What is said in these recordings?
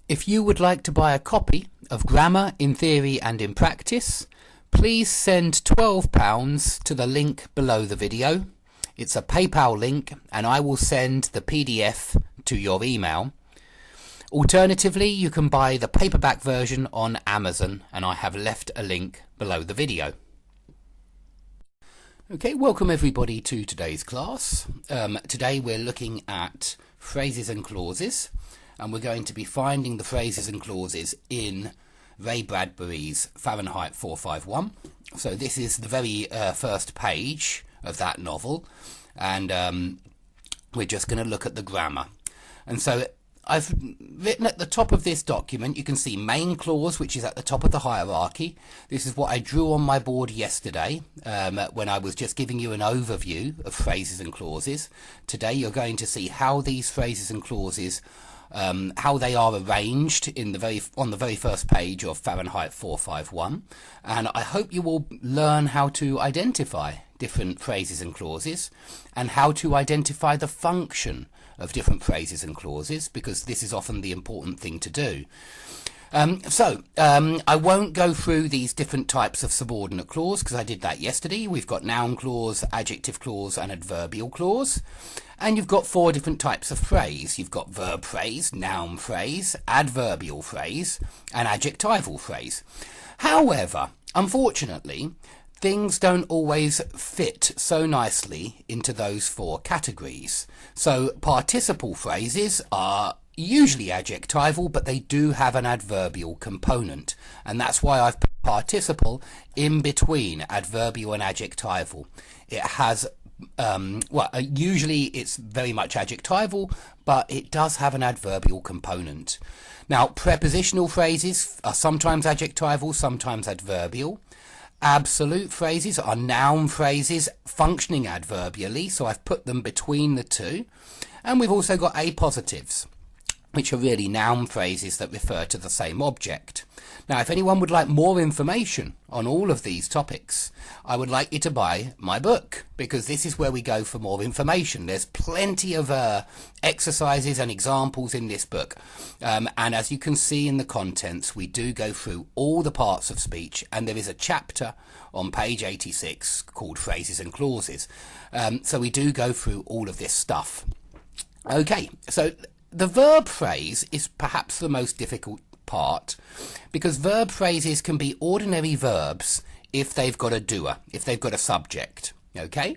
If you would like to buy a copy of Grammar in Theory and in Practice, please send £12 to the link below the video. It's a PayPal link and I will send the PDF to your email. Alternatively, you can buy the paperback version on Amazon and I have left a link below the video. Okay, welcome everybody to today's class. Today we're looking at phrases and clauses, and we're going to be finding the phrases and clauses in Ray Bradbury's Fahrenheit 451. So this is the very first page of that novel, and we're just going to look at the grammar. And so I've written at the top of this document, you can see main clause, which is at the top of the hierarchy. This is what I drew on my board yesterday when I was just giving you an overview of phrases and clauses. Today you're going to see how these phrases and clauses, how they are arranged on the very first page of Fahrenheit 451. And I hope you will learn how to identify different phrases and clauses and how to identify the function of different phrases and clauses, because this is often the important thing to do. I won't go through these different types of subordinate clause because I did that yesterday. We've got noun clause, adjective clause and adverbial clause. And you've got 4 different types of phrase. You've got verb phrase, noun phrase, adverbial phrase and adjectival phrase. However, unfortunately, things don't always fit so nicely into those 4 categories. So participle phrases are usually adjectival, but they do have an adverbial component, and that's why I've put participle in between adverbial and adjectival. It has usually it's very much adjectival, but it does have an adverbial component. Now, prepositional phrases are sometimes adjectival, sometimes adverbial. Absolute phrases are noun phrases functioning adverbially, so I've put them between the two. And we've also got appositives, which are really noun phrases that refer to the same object. Now, if anyone would like more information on all of these topics, I would like you to buy my book, because this is where we go for more information. There's plenty of exercises and examples in this book. And as you can see in the contents, we do go through all the parts of speech, and there is a chapter on page 86 called Phrases and Clauses. So we do go through all of this stuff. Okay, so the verb phrase is perhaps the most difficult part, because verb phrases can be ordinary verbs if they've got a doer, if they've got a subject, okay?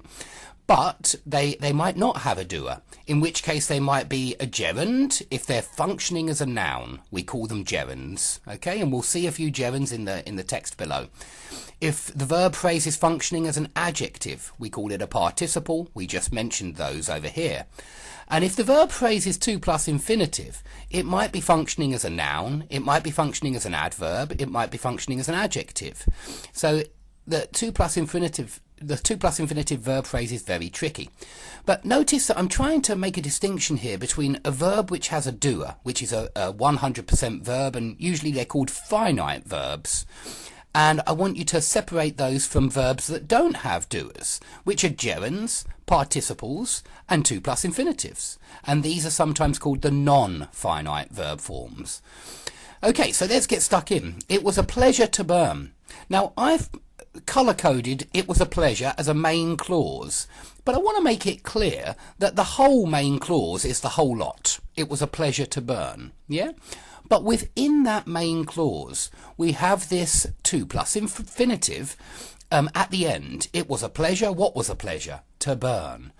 But they might not have a doer, in which case they might be a gerund. If they're functioning as a noun, we call them gerunds, okay? And we'll see a few gerunds in the text below. If the verb phrase is functioning as an adjective, we call it a participle. We just mentioned those over here. And if the verb phrase is 2 plus infinitive, it might be functioning as a noun, it might be functioning as an adverb, it might be functioning as an adjective. So the 2 plus infinitive verb phrase is very tricky. But notice that I'm trying to make a distinction here between a verb which has a doer, which is a 100% verb, and usually they're called finite verbs. And I want you to separate those from verbs that don't have doers, which are gerunds, participles, and 2 plus infinitives. And these are sometimes called the non-finite verb forms. Okay, so let's get stuck in. It was a pleasure to burn. Now, I've colour-coded "it was a pleasure" as a main clause, but I want to make it clear that the whole main clause is the whole lot. It was a pleasure to burn, yeah? But within that main clause, we have this 2 plus infinitive at the end. It was a pleasure. What was a pleasure? To burn.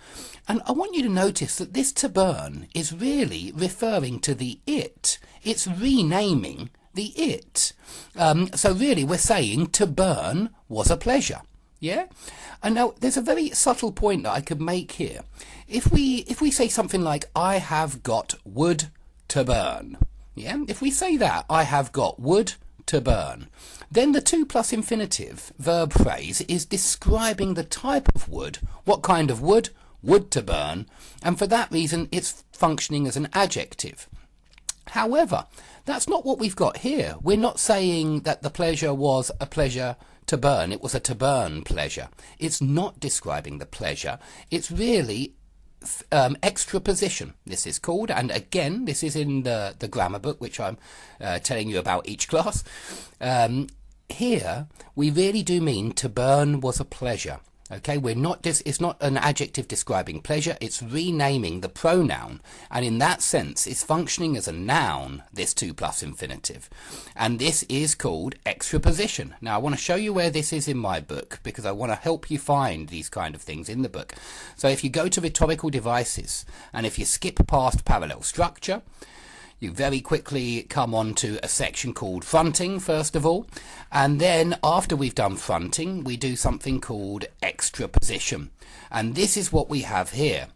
And I want you to notice that this "to burn" is really referring to the it. It's renaming the it. So really we're saying to burn was a pleasure. Yeah? And now there's a very subtle point that I could make here. If we say something like, I have got wood to burn. Yeah? If we say that, I have got wood to burn, then the 2 plus infinitive verb phrase is describing the type of wood. What kind of wood? Wood to burn. And for that reason, it's functioning as an adjective. However, that's not what we've got here. We're not saying that the pleasure was a pleasure to burn. It was a to burn pleasure. It's not describing the pleasure. It's really extraposition, this is called, and again, this is in the grammar book, which I'm telling you about each class. Here, we really do mean to burn was a pleasure. Okay, it's not an adjective describing pleasure, it's renaming the pronoun, and in that sense it's functioning as a noun, this 2 plus infinitive, and this is called extraposition. Now I want to show you where this is in my book, because I want to help you find these kind of things in the book. So if you go to rhetorical devices, and if you skip past parallel structure, you very quickly come on to a section called fronting, first of all, and then after we've done fronting, we do something called extraposition. And this is what we have here.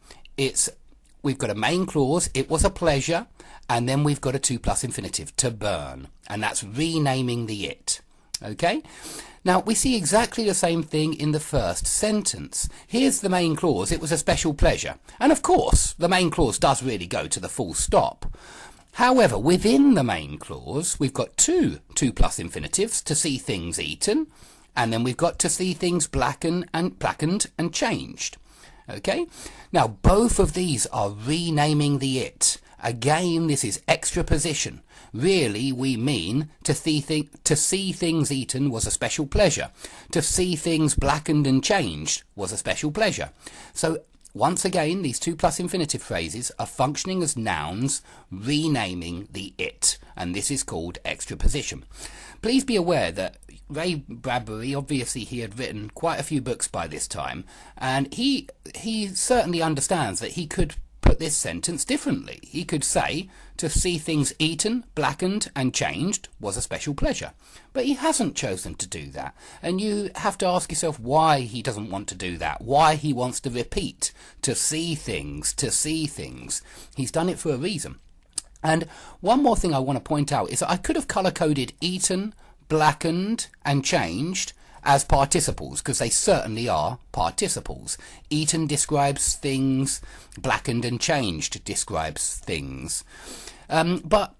We've got a main clause, it was a pleasure, and then we've got a 2 plus infinitive, to burn, and that's renaming the it. Okay? Now, we see exactly the same thing in the first sentence. Here's the main clause, it was a special pleasure. And of course, the main clause does really go to the full stop. However, within the main clause, we've got two 2 plus infinitives, to see things eaten, and then we've got to see things blackened and changed. Okay? Now, both of these are renaming the it. Again, this is extraposition. Really, we mean to see things eaten was a special pleasure. To see things blackened and changed was a special pleasure. So, once again, these 2 plus infinitive phrases are functioning as nouns, renaming the it, and this is called extraposition. Please be aware that Ray Bradbury, obviously he had written quite a few books by this time, and he certainly understands that he could put this sentence differently. He could say, to see things eaten, blackened and changed was a special pleasure. But he hasn't chosen to do that. And you have to ask yourself why he doesn't want to do that. Why he wants to repeat, to see things, to see things. He's done it for a reason. And one more thing I want to point out is that I could have colour-coded eaten, blackened and changed as participles, because they certainly are participles. Eaten describes things, blackened and changed describes things. But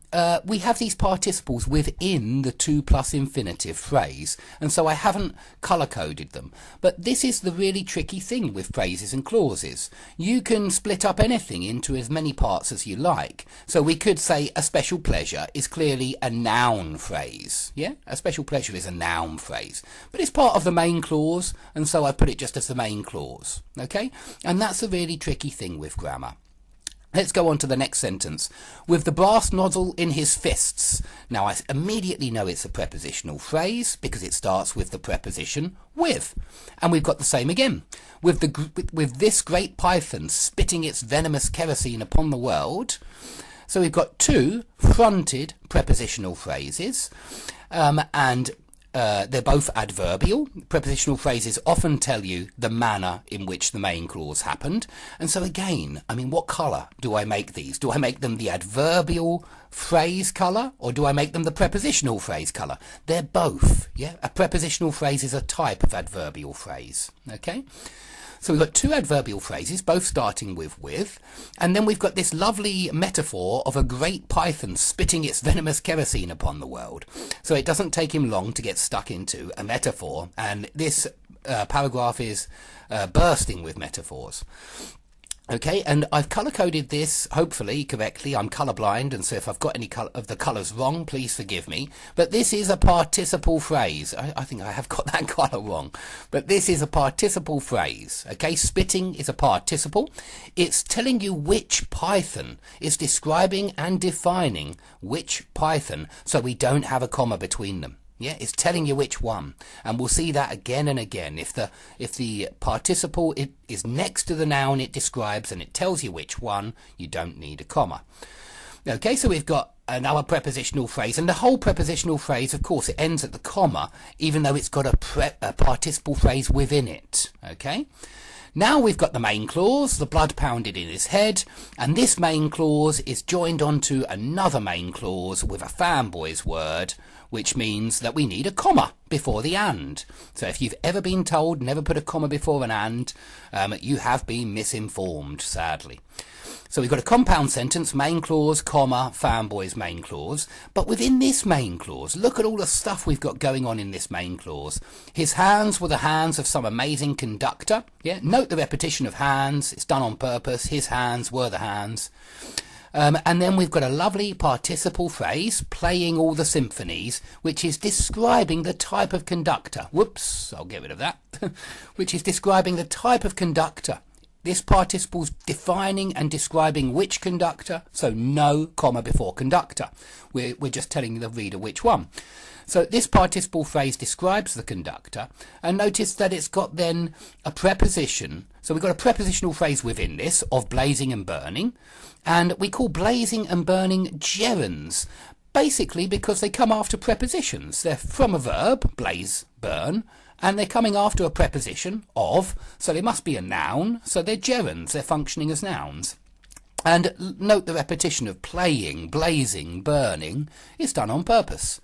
we have these participles within the 2 plus infinitive phrase, and so I haven't colour-coded them. But this is the really tricky thing with phrases and clauses. You can split up anything into as many parts as you like. So we could say a special pleasure is clearly a noun phrase. Yeah, a special pleasure is a noun phrase. But it's part of the main clause, and so I put it just as the main clause. Okay? And that's a really tricky thing with grammar. Let's go on to the next sentence. With the brass nozzle in his fists. Now I immediately know it's a prepositional phrase because it starts with the preposition with. And we've got the same again. With this great python spitting its venomous kerosene upon the world. So we've got 2 fronted prepositional phrases. And they're both adverbial. Prepositional phrases often tell you the manner in which the main clause happened. And so again, I mean, what colour do I make these? Do I make them the adverbial phrase colour, or do I make them the prepositional phrase colour? They're both, yeah? A prepositional phrase is a type of adverbial phrase, okay? So we've got 2 adverbial phrases, both starting with, and then we've got this lovely metaphor of a great python spitting its venomous kerosene upon the world. So it doesn't take him long to get stuck into a metaphor, and this paragraph is bursting with metaphors. Okay, and I've colour-coded this, hopefully, correctly. I'm colour-blind, and so if I've got any of the colours wrong, please forgive me. But this is a participle phrase. I think I have got that colour wrong. But this is a participle phrase. Okay, spitting is a participle. It's telling you which python. It's describing and defining which python, so we don't have a comma between them. Yeah, it's telling you which one, and we'll see that again and again. If the participle is next to the noun it describes and it tells you which one, you don't need a comma. Okay, so we've got another prepositional phrase, and the whole prepositional phrase, of course, it ends at the comma, even though it's got a participle phrase within it. Okay. Now we've got the main clause, the blood pounded in his head, and this main clause is joined onto another main clause with a fanboy's word, which means that we need a comma before the and. So if you've ever been told never put a comma before an and, you have been misinformed, sadly. So we've got a compound sentence, main clause, comma, fanboy's main clause. But within this main clause, look at all the stuff we've got going on in this main clause. His hands were the hands of some amazing conductor. Yeah, note the repetition of hands. It's done on purpose. His hands were the hands. And then we've got a lovely participle phrase, playing all the symphonies, which is describing the type of conductor. Whoops, I'll get rid of that. Which is describing the type of conductor. This participle's defining and describing which conductor, so no comma before conductor. We're just telling the reader which one. So this participle phrase describes the conductor, and notice that it's got then a preposition. So we've got a prepositional phrase within this of blazing and burning, and we call blazing and burning gerunds, basically because they come after prepositions. They're from a verb, blaze, burn, and they're coming after a preposition of, so they must be a noun, so they're gerunds, they're functioning as nouns. And note the repetition of playing, blazing, burning is done on purpose.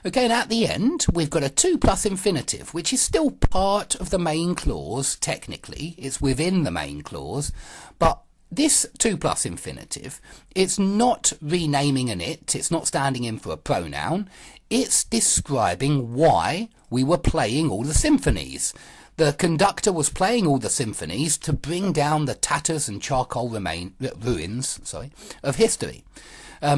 Okay, and at the end, we've got a to plus infinitive, which is still part of the main clause, technically. It's within the main clause, but this to plus infinitive, it's not renaming an it, it's not standing in for a pronoun, it's describing why we were playing all the symphonies. The conductor was playing all the symphonies to bring down the tatters and charcoal ruins of history.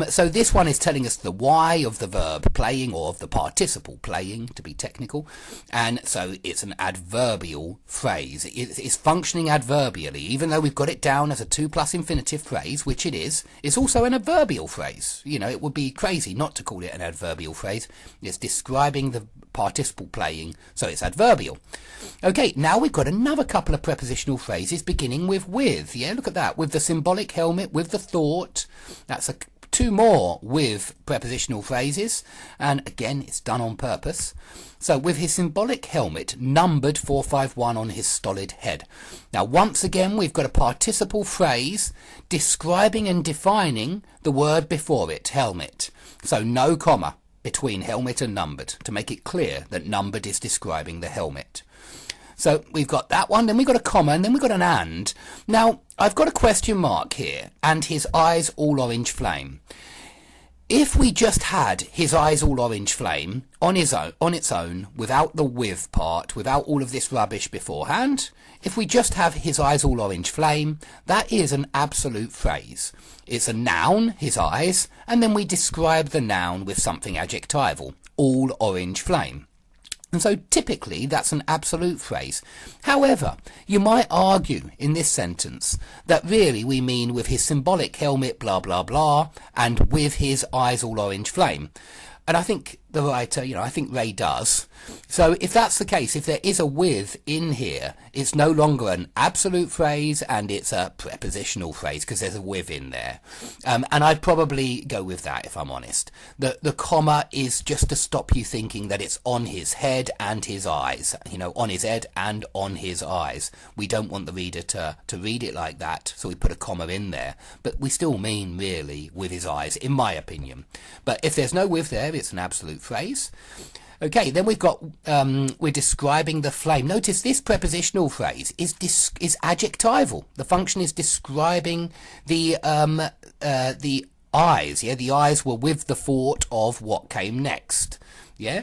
So this one is telling us the why of the verb playing, or of the participle playing, to be technical. And so it's an adverbial phrase. It's functioning adverbially. Even though we've got it down as a to plus infinitive phrase, which it is, it's also an adverbial phrase. You know, it would be crazy not to call it an adverbial phrase. It's describing the participle playing, so it's adverbial. Okay, now we've got another couple of prepositional phrases beginning with. Yeah, look at that. With the symbolic helmet, with the thought. That's two more with prepositional phrases, and again it's done on purpose. So with his symbolic helmet numbered 451 on his stolid head. Now once again we've got a participle phrase describing and defining the word before it, helmet. So no comma between helmet and numbered, to make it clear that numbered is describing the helmet. So we've got that one, then we've got a comma, and then we've got an and. Now, I've got a question mark here, and his eyes all orange flame. If we just had his eyes all orange flame on its own, without the with part, without all of this rubbish beforehand, if we just have his eyes all orange flame, that is an absolute phrase. It's a noun, his eyes, and then we describe the noun with something adjectival, all orange flame. And so typically that's an absolute phrase. However, you might argue in this sentence that really we mean with his symbolic helmet blah blah blah and with his eyes all orange flame. And I think the writer, I think Ray does. So if that's the case, if there is a with in here, it's no longer an absolute phrase and it's a prepositional phrase because there's a with in there. And I'd probably go with that if I'm honest. The comma is just to stop you thinking that it's on his head and his eyes. On his head and on his eyes. We don't want the reader to read it like that, so we put a comma in there. But we still mean really with his eyes, in my opinion. But if there's no with there, it's an absolute phrase. Okay, then we've got we're describing the flame. Notice this prepositional phrase is adjectival. The function is describing the eyes. Yeah, the eyes were with the thought of what came next. Yeah.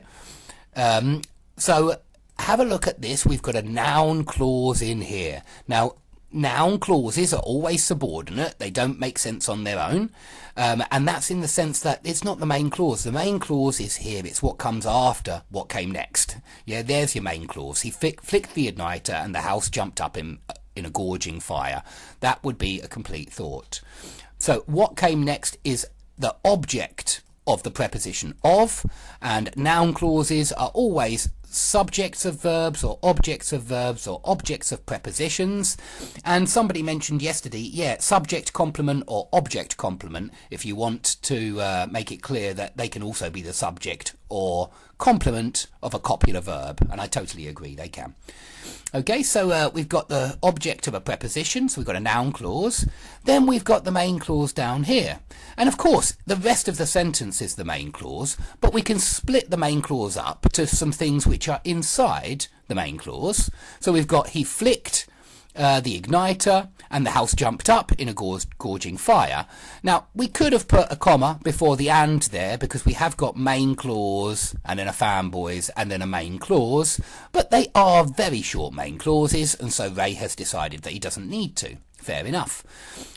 So have a look at this. We've got a noun clause in here. Now, noun clauses are always subordinate. They don't make sense on their own. And that's in the sense that it's not the main clause. The main clause is here. It's what comes after what came next. Yeah, there's your main clause. He flicked the igniter and the house jumped up in a gorging fire. That would be a complete thought. So what came next is the object of the preposition of, and noun clauses are always subjects of verbs or objects of verbs or objects of prepositions. And somebody mentioned yesterday, subject complement or object complement, if you want to make it clear that they can also be the subject or complement of a copular verb, and I totally agree, they can. Okay, so we've got the object of a preposition, so we've got a noun clause. Then we've got the main clause down here. And of course, the rest of the sentence is the main clause, but we can split the main clause up to some things which are inside the main clause. So we've got he flicked the igniter, and the house jumped up in a gorging fire. Now, we could have put a comma before the and there because we have got main clause and then a fanboys and then a main clause, but they are very short main clauses, and so Ray has decided that he doesn't need to. Fair enough.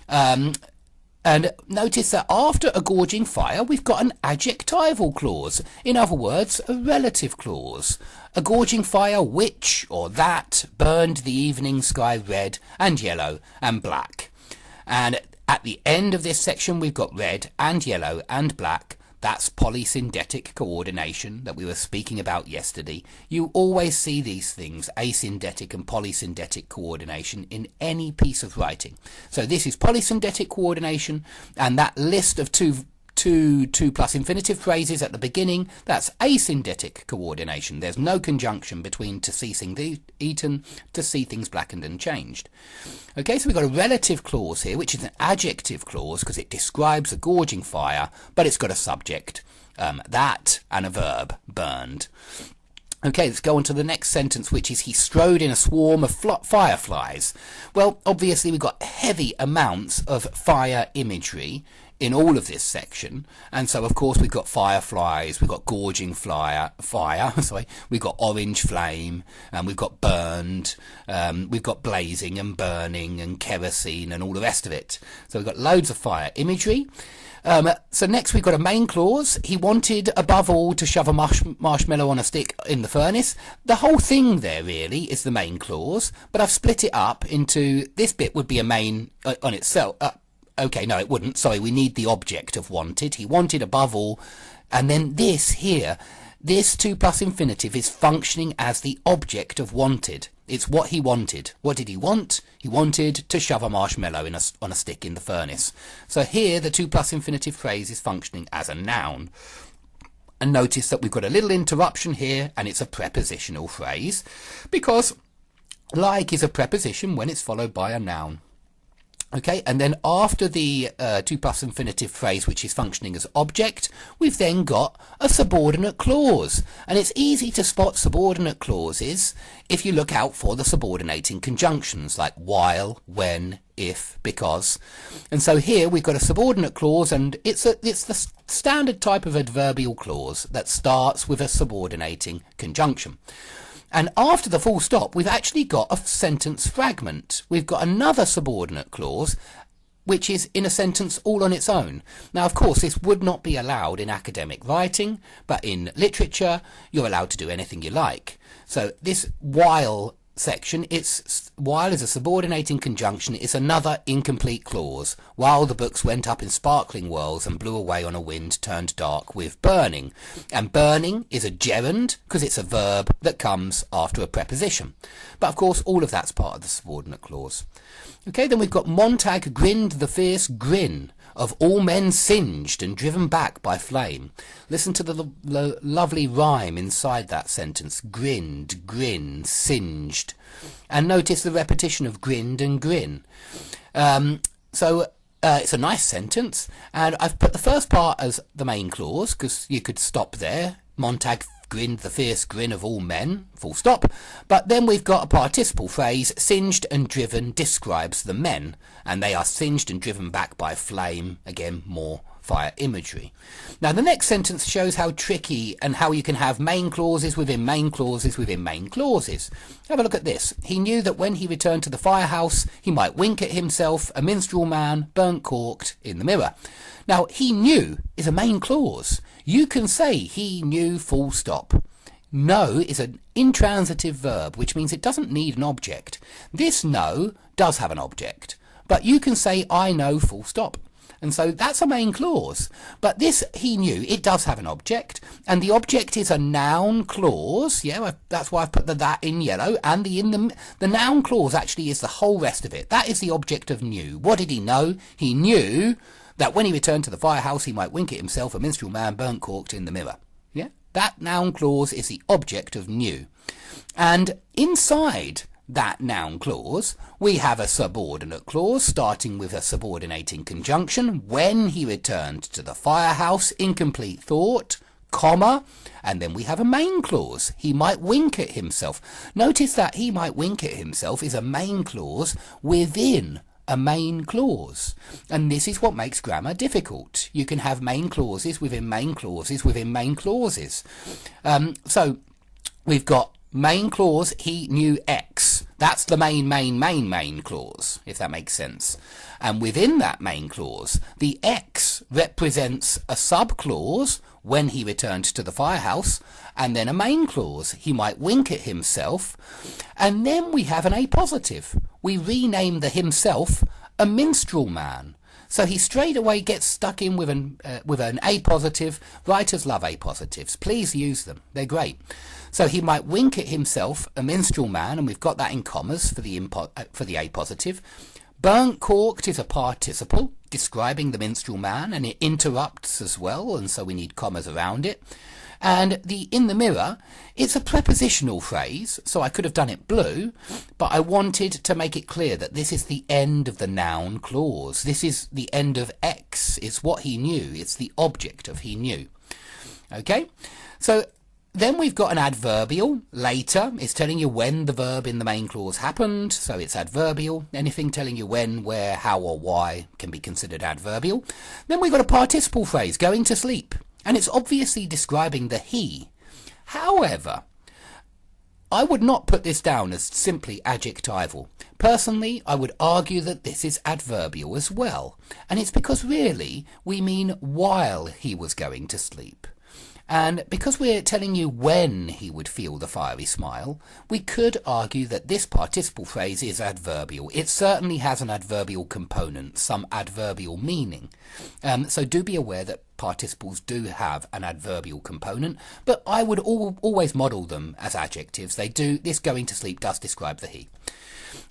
And notice that after a gorging fire, we've got an adjectival clause. In other words, a relative clause. A gorging fire which, or that, burned the evening sky red and yellow and black. And at the end of this section, we've got red and yellow and black. That's polysyndetic coordination that we were speaking about yesterday. You always see these things, asyndetic and polysyndetic coordination, in any piece of writing. So this is polysyndetic coordination, and that list of two plus infinitive phrases at the beginning, that's asyndetic coordination. There's no conjunction between to see things eaten, to see things blackened and changed. Okay, so we've got a relative clause here, which is an adjective clause because it describes a gorging fire, but it's got a subject, that, and a verb, burned. Okay, let's go on to the next sentence, which is he strode in a swarm of fireflies. Well, obviously we've got heavy amounts of fire imagery in all of this section, and so of course we've got fireflies, we've got gorging fire, we've got orange flame, and we've got burned, we've got blazing and burning and kerosene and all the rest of it. So we've got loads of fire imagery. So next we've got a main clause. He wanted above all to shove a marshmallow on a stick in the furnace. The whole thing there really is the main clause, but I've split it up into, this bit would be a main on itself. Okay, no, it wouldn't. Sorry, we need the object of wanted. He wanted above all. And then this here, this 2 plus infinitive is functioning as the object of wanted. It's what he wanted. What did he want? He wanted to shove a marshmallow on a stick in the furnace. So here, the 2 plus infinitive phrase is functioning as a noun. And notice that we've got a little interruption here, and it's a prepositional phrase, because like is a preposition when it's followed by a noun. Okay, and then after the 2 plus infinitive phrase, which is functioning as object, we've then got a subordinate clause. And it's easy to spot subordinate clauses if you look out for the subordinating conjunctions like while, when, if, because. And so here we've got a subordinate clause, and it's the standard type of adverbial clause that starts with a subordinating conjunction. And after the full stop, we've actually got a sentence fragment. We've got another subordinate clause, which is in a sentence all on its own. Now, of course, this would not be allowed in academic writing, but in literature, you're allowed to do anything you like. So this while section, while is a subordinating conjunction, it's another incomplete clause. While the books went up in sparkling whirls and blew away on a wind turned dark with burning. And burning is a gerund because it's a verb that comes after a preposition. But of course all of that's part of the subordinate clause. Okay, then we've got Montag grinned the fierce grin of all men singed and driven back by flame. Listen to the lovely rhyme inside that sentence. Grinned, grin, singed. And notice the repetition of grinned and grin. So it's a nice sentence, and I've put the first part as the main clause because you could stop there. Montag grinned the fierce grin of all men, full stop. But then we've got a participle phrase, singed and driven describes the men, and they are singed and driven back by flame. Again, more fire imagery. Now the next sentence shows how tricky and how you can have main clauses within main clauses within main clauses. Have a look at this. He knew that when he returned to the firehouse, he might wink at himself, a minstrel man, burnt corked, in the mirror. Now, he knew is a main clause. You can say he knew full stop. Know is an intransitive verb, which means it doesn't need an object. This know does have an object, but you can say I know full stop. And so that's a main clause. But this he knew, it does have an object, and the object is a noun clause. Yeah, that's why I've put the that in yellow, and the noun clause actually is the whole rest of it. That is the object of knew. What did he know? He knew that when he returned to the firehouse, he might wink at himself, a minstrel man burnt corked in the mirror. Yeah, that noun clause is the object of knew. And inside that noun clause, we have a subordinate clause starting with a subordinating conjunction. When he returned to the firehouse, incomplete thought, comma, and then we have a main clause. He might wink at himself. Notice that he might wink at himself is a main clause within a main clause. And this is what makes grammar difficult. You can have main clauses within main clauses within main clauses. So we've got main clause, he knew X. That's the main clause, if that makes sense. And within that main clause, the X represents a subclause, when he returned to the firehouse, and then a main clause. He might wink at himself. And then we have an A positive. We rename the himself a minstrel man. So he straight away gets stuck in with an A positive. Writers love A positives. Please use them. They're great. So he might wink at himself a minstrel man, and we've got that in commas for the A positive. Burnt corked is a participle describing the minstrel man, and it interrupts as well, and so we need commas around it. And the in the mirror, it's a prepositional phrase, so I could have done it blue, but I wanted to make it clear that this is the end of the noun clause. This is the end of X. It's what he knew. It's the object of he knew. Okay? So then we've got an adverbial. Later, it's telling you when the verb in the main clause happened, so it's adverbial. Anything telling you when, where, how, or why can be considered adverbial. Then we've got a participle phrase, going to sleep, and it's obviously describing the he. However, I would not put this down as simply adjectival. Personally, I would argue that this is adverbial as well, and it's because really we mean while he was going to sleep. And because we're telling you when he would feel the fiery smile, we could argue that this participle phrase is adverbial. It certainly has an adverbial component, some adverbial meaning. So do be aware that participles do have an adverbial component, but I would always model them as adjectives. They do. This going to sleep does describe the he.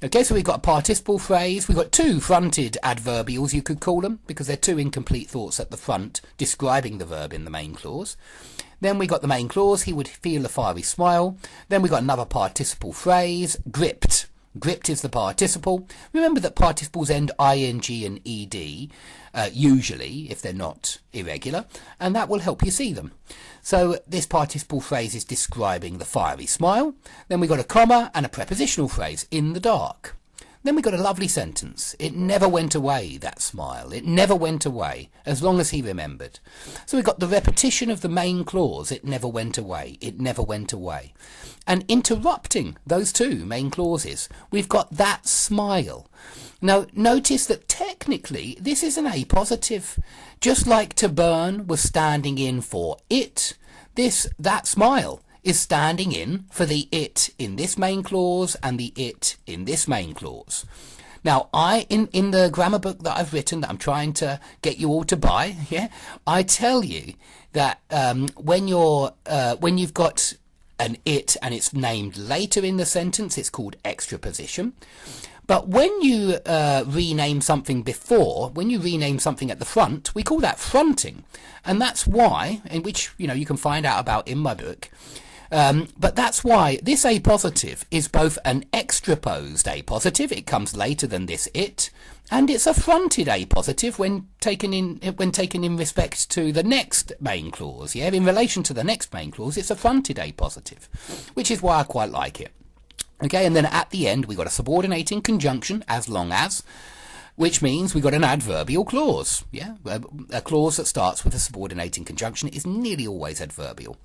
Okay, so we've got a participle phrase. We've got two fronted adverbials, you could call them, because they're two incomplete thoughts at the front describing the verb in the main clause. Then we got the main clause, he would feel a fiery smile. Then we got another participle phrase, gripped. Gripped is the participle. Remember that participles end ing and ed, usually, if they're not irregular, and that will help you see them. So this participle phrase is describing the fiery smile. Then we got a comma and a prepositional phrase, in the dark. Then we got a lovely sentence. It never went away, that smile. It never went away, as long as he remembered. So we got the repetition of the main clause, it never went away, it never went away. And interrupting those two main clauses, we've got that smile. Now, notice that technically this is an A positive. Just like to burn was standing in for it, that smile is standing in for the it in this main clause and the it in this main clause. Now, in the grammar book that I've written, that I'm trying to get you all to buy, I tell you that when you've got an it and it's named later in the sentence, it's called extraposition. But when you rename something before, when you rename something at the front, we call that fronting. And that's why, in which you can find out about in my book, but that's why this A positive is both an extraposed A positive, it comes later than this it, and it's a fronted A positive when taken in respect to the next main clause. In relation to the next main clause, it's a fronted A positive, which is why I quite like it. Okay, and then at the end we got a subordinating conjunction, as long as, which means we got an adverbial clause. A clause that starts with a subordinating conjunction is nearly always adverbial.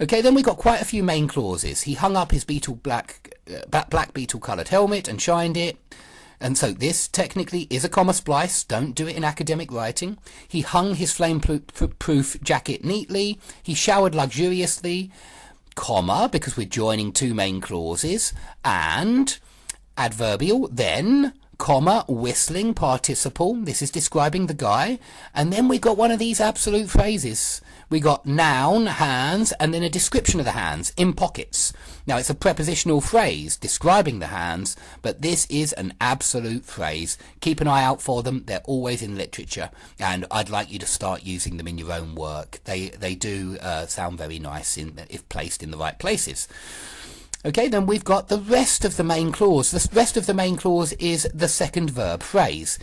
Okay, then we got quite a few main clauses. He hung up his black beetle coloured helmet and shined it. And so this technically is a comma splice. Don't do it in academic writing. He hung his flame-proof jacket neatly. He showered luxuriously, comma, because we're joining two main clauses, and adverbial, then, comma, whistling participle. This is describing the guy. And then we got one of these absolute phrases. We got noun, hands, and then a description of the hands, in pockets. Now, it's a prepositional phrase describing the hands, but this is an absolute phrase. Keep an eye out for them. They're always in literature, and I'd like you to start using them in your own work. They do sound very nice if placed in the right places. Okay, then we've got the rest of the main clause. The rest of the main clause is the second verb phrase.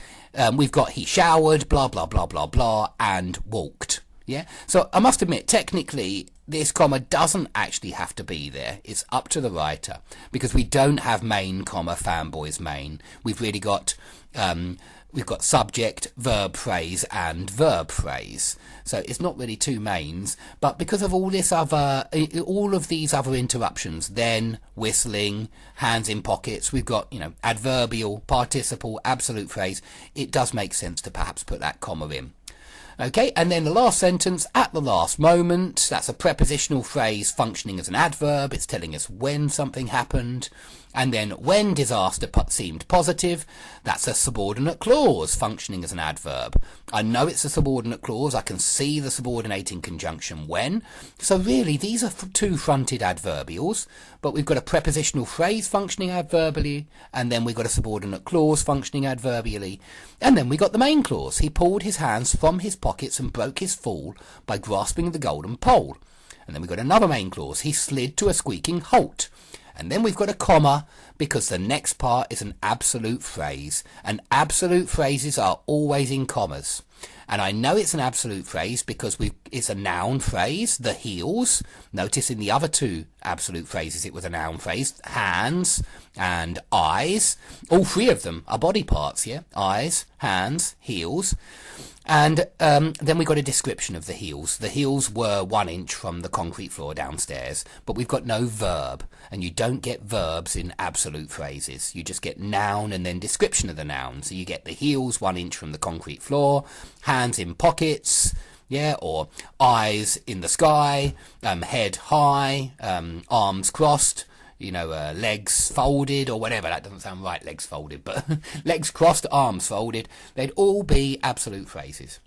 We've got he showered, blah, blah, blah, blah, blah, and walked. Yeah, so I must admit, technically, this comma doesn't actually have to be there. It's up to the writer, because we don't have main, comma, fanboys main. We've really got subject, verb phrase, and verb phrase. So it's not really two mains, but because of all of these other interruptions, then, whistling, hands in pockets, we've got, adverbial, participle, absolute phrase. It does make sense to perhaps put that comma in. Okay, and then the last sentence, at the last moment, that's a prepositional phrase functioning as an adverb. It's telling us when something happened. And then when disaster seemed positive, that's a subordinate clause functioning as an adverb. I know it's a subordinate clause. I can see the subordinating conjunction when. So really, these are two fronted adverbials, but we've got a prepositional phrase functioning adverbially, and then we've got a subordinate clause functioning adverbially, and then we got the main clause. He pulled his hands from his pockets and broke his fall by grasping the golden pole. And then we've got another main clause. He slid to a squeaking halt. And then we've got a comma, because the next part is an absolute phrase. And absolute phrases are always in commas. And I know it's an absolute phrase because it's a noun phrase, the heels. Notice in the other two absolute phrases it was a noun phrase, hands and eyes. All three of them are body parts, yeah? Eyes, hands, heels. And then we got a description of the heels. The heels were 1 inch from the concrete floor downstairs, but we've got no verb, and you don't get verbs in absolute phrases. You just get noun and then description of the noun. So you get the heels 1 inch from the concrete floor, hands in pockets, yeah, or eyes in the sky, head high, arms crossed, legs folded or whatever. That doesn't sound right, legs folded, but legs crossed, arms folded. They'd all be absolute phrases.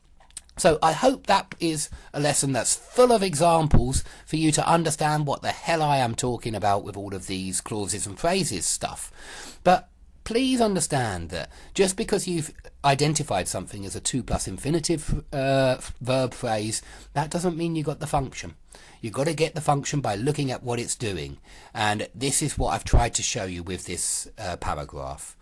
So I hope that is a lesson that's full of examples for you to understand what the hell I am talking about with all of these clauses and phrases stuff. But please understand that just because you've identified something as a 2 plus infinitive verb phrase, that doesn't mean you got the function. You've got to get the function by looking at what it's doing. And this is what I've tried to show you with this paragraph.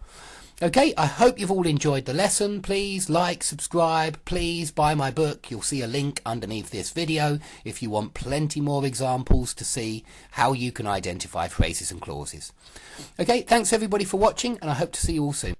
Okay, I hope you've all enjoyed the lesson. Please like, subscribe, please buy my book. You'll see a link underneath this video if you want plenty more examples to see how you can identify phrases and clauses. Okay, thanks everybody for watching, and I hope to see you all soon.